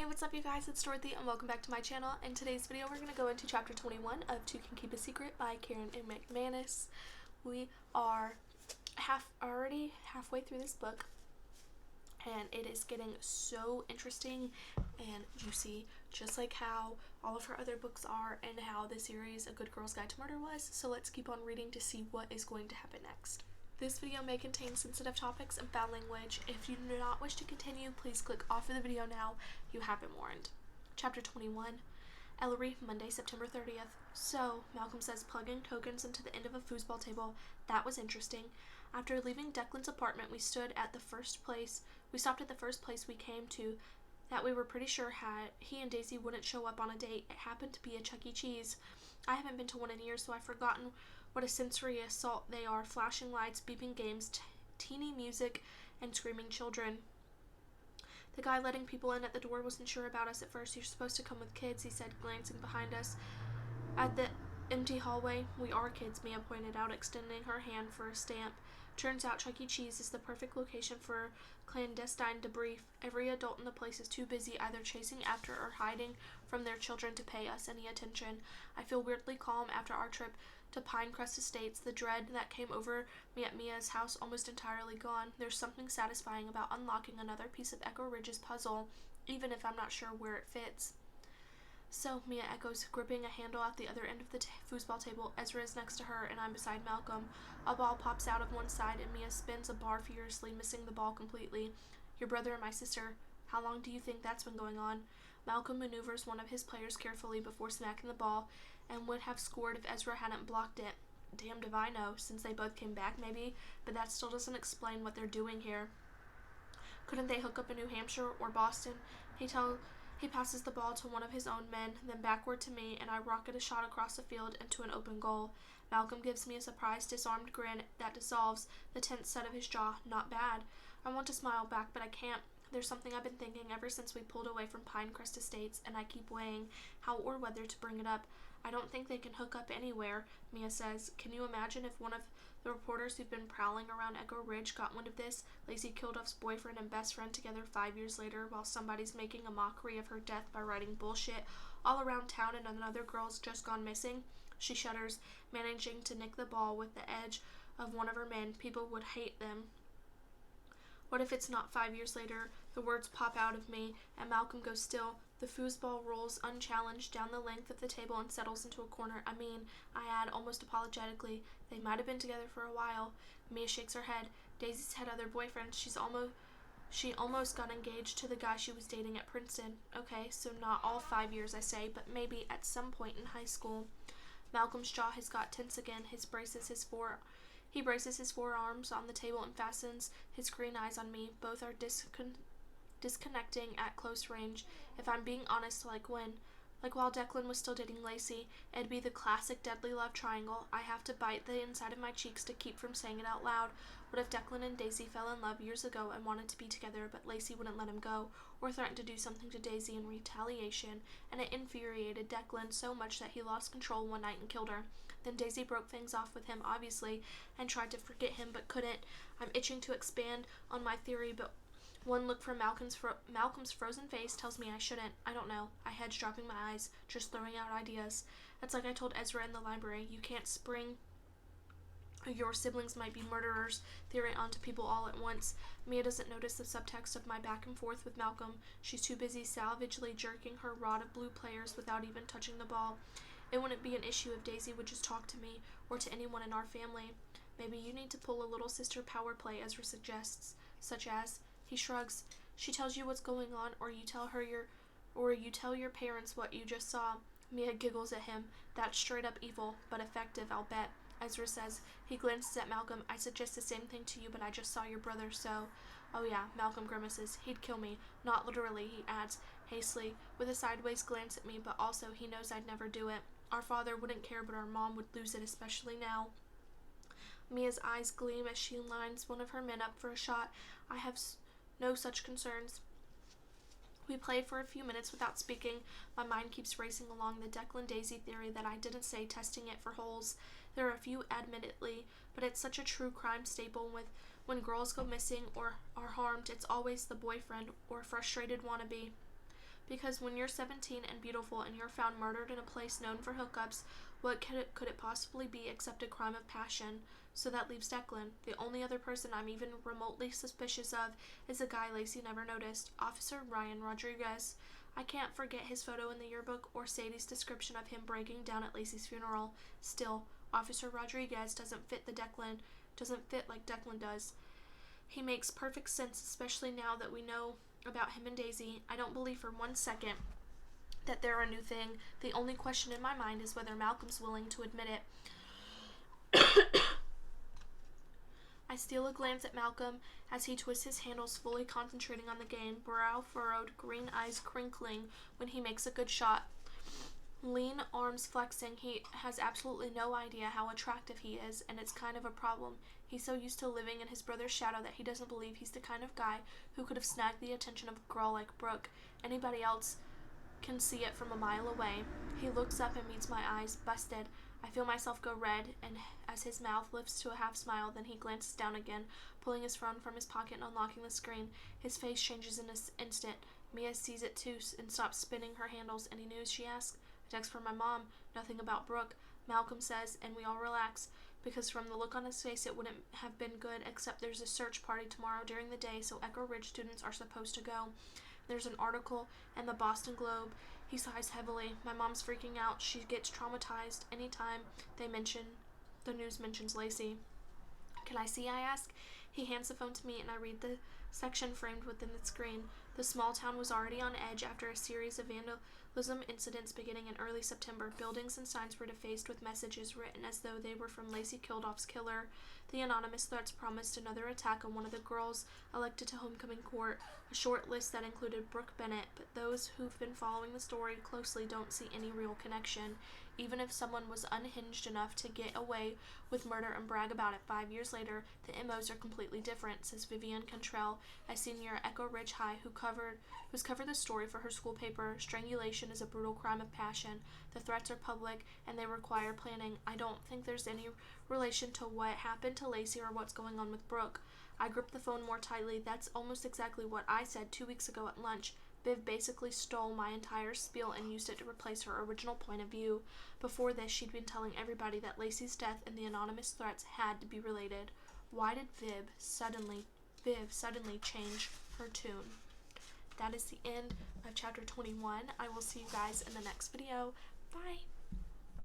what's up you guys, it's Dorothy and welcome back to my channel. In today's video we're going to go into chapter 21 of Two Can Keep a Secret by Karen and McManus. We are already halfway through this book and it is getting so interesting and juicy, just like how all of her other books are and how the series A Good Girl's Guide to Murder was. So let's keep on reading to see what is going to happen next. This video may contain sensitive topics and foul language. If you do not wish to continue, please click off of the video now. You have been warned. Chapter 21. Ellery, Monday, September 30th. So, Malcolm says plugging tokens into the end of a foosball table. That was interesting. After leaving Declan's apartment, we stopped at the first place we came to that we were pretty sure he and Daisy wouldn't show up on a date. It happened to be a Chuck E. Cheese. I haven't been to one in years, so I've forgotten what a sensory assault they are. Flashing lights, beeping games, teeny music, and screaming children. The guy letting people in at the door wasn't sure about us at first. You're supposed to come with kids, he said, glancing behind us. At the empty hallway, we are kids, Mia pointed out, extending her hand for a stamp. Turns out Chuck E. Cheese is the perfect location for clandestine debrief. Every adult in the place is too busy either chasing after or hiding from their children to pay us any attention. I feel weirdly calm after our trip to Pinecrest Estates, the dread that came over me at Mia's house almost entirely gone. There's something satisfying about unlocking another piece of Echo Ridge's puzzle, even if I'm not sure where it fits. So, Mia echoes, gripping a handle at the other end of the foosball table. Ezra is next to her, and I'm beside Malcolm. A ball pops out of one side, and Mia spins a bar furiously, missing the ball completely. Your brother and my sister. How long do you think that's been going on? Malcolm maneuvers one of his players carefully before smacking the ball, and would have scored if Ezra hadn't blocked it. Damned if I know, since they both came back maybe, but that still doesn't explain what they're doing here. Couldn't they hook up in New Hampshire or Boston? He passes the ball to one of his own men, then backward to me, and I rocket a shot across the field into an open goal. Malcolm gives me a surprised, disarmed grin that dissolves the tense set of his jaw. Not bad. I want to smile back, but I can't. There's something I've been thinking ever since we pulled away from Pinecrest Estates, and I keep weighing how or whether to bring it up. I don't think they can hook up anywhere, Mia says. Can you imagine if one of the reporters who've been prowling around Echo Ridge got wind of this? Lacey Kilduff's boyfriend and best friend together 5 years later, while somebody's making a mockery of her death by writing bullshit all around town, and another girl's just gone missing. She shudders, managing to nick the ball with the edge of one of her men. People would hate them. What if it's not 5 years later? The words pop out of me, and Malcolm goes still. The foosball rolls unchallenged down the length of the table and settles into a corner. I add almost apologetically, they might have been together for a while. Mia shakes her head. Daisy's had other boyfriends. She almost got engaged to the guy she was dating at Princeton. Okay, so not all 5 years, I say, but maybe at some point in high school. Malcolm's jaw has got tense again. He braces his forearms on the table and fastens his green eyes on me. Both are disconnecting at close range. If I'm being honest, like when? Like while Declan was still dating Lacey. It'd be the classic deadly love triangle. I have to bite the inside of my cheeks to keep from saying it out loud. What if Declan and Daisy fell in love years ago and wanted to be together, but Lacey wouldn't let him go, or threatened to do something to Daisy in retaliation, and it infuriated Declan so much that he lost control one night and killed her. Then Daisy broke things off with him, obviously, and tried to forget him, but couldn't. I'm itching to expand on my theory, but one look from Malcolm's frozen face tells me I shouldn't. I don't know. I hedge, dropping my eyes, just throwing out ideas. It's like I told Ezra in the library. You can't spring your siblings might be murderers theory onto people all at once. Mia doesn't notice the subtext of my back and forth with Malcolm. She's too busy savagely jerking her rod of blue players without even touching the ball. It wouldn't be an issue if Daisy would just talk to me, or to anyone in our family. Maybe you need to pull a little sister power play, Ezra suggests, such as... He shrugs. She tells you what's going on, or you tell your parents what you just saw. Mia giggles at him. That's straight up evil, but effective, I'll bet. Ezra says. He glances at Malcolm. I suggest the same thing to you, but I just saw your brother, so... Oh yeah, Malcolm grimaces. He'd kill me. Not literally, he adds, hastily, with a sideways glance at me, but also he knows I'd never do it. Our father wouldn't care, but our mom would lose it, especially now. Mia's eyes gleam as she lines one of her men up for a shot. I have no such concerns. We play for a few minutes without speaking. My mind keeps racing along the Declan Daisy theory that I didn't say, testing it for holes. There are a few, admittedly, but it's such a true crime staple when girls go missing or are harmed, it's always the boyfriend or frustrated wannabe. Because when you're 17 and beautiful and you're found murdered in a place known for hookups, what could it possibly be except a crime of passion? So that leaves Declan. The only other person I'm even remotely suspicious of is a guy Lacey never noticed, Officer Ryan Rodriguez. I can't forget his photo in the yearbook or Sadie's description of him breaking down at Lacey's funeral. Still, Officer Rodriguez doesn't fit like Declan does. He makes perfect sense, especially now that we know about him and Daisy. I don't believe for 1 second that they're a new thing. The only question in my mind is whether Malcolm's willing to admit it. I steal a glance at Malcolm as he twists his handles, fully concentrating on the game, brow furrowed, green eyes crinkling when he makes a good shot. Lean arms flexing, he has absolutely no idea how attractive he is, and it's kind of a problem. He's so used to living in his brother's shadow that he doesn't believe he's the kind of guy who could have snagged the attention of a girl like Brooke. Anybody else can see it from a mile away. He looks up and meets my eyes, busted. I feel myself go red, and as his mouth lifts to a half smile, then he glances down again, pulling his phone from his pocket and unlocking the screen. His face changes in an instant. Mia sees it too and stops spinning her handles. Any news, she asks. A text from my mom. Nothing about Brooke, Malcolm says, and we all relax, because from the look on his face it wouldn't have been good, except there's a search party tomorrow during the day, so Echo Ridge students are supposed to go. There's an article in the Boston Globe. He sighs heavily. My mom's freaking out. She gets traumatized anytime the news mentions Lacey. Can I see? I ask. He hands the phone to me, and I read the section framed within the screen. The small town was already on edge after a series of vandalism incidents beginning in early September. Buildings and signs were defaced with messages written as though they were from Lacey Kildoff's killer. The anonymous threats promised another attack on one of the girls elected to homecoming court, a short list that included Brooke Bennett, but those who've been following the story closely don't see any real connection. Even if someone was unhinged enough to get away with murder and brag about it 5 years later, the MOs are completely different, says Vivian Cantrell, a senior at Echo Ridge High who's covered the story for her school paper. Strangulation is a brutal crime of passion. The threats are public, and they require planning. I don't think there's any relation to what happened to Lacey or what's going on with Brooke. I grip the phone more tightly. That's almost exactly what I said 2 weeks ago at lunch. Viv basically stole my entire spiel and used it to replace her original point of view. Before this, she'd been telling everybody that Lacey's death and the anonymous threats had to be related. Why did Viv suddenly change her tune? That is the end of chapter 21. I will see you guys in the next video. Bye!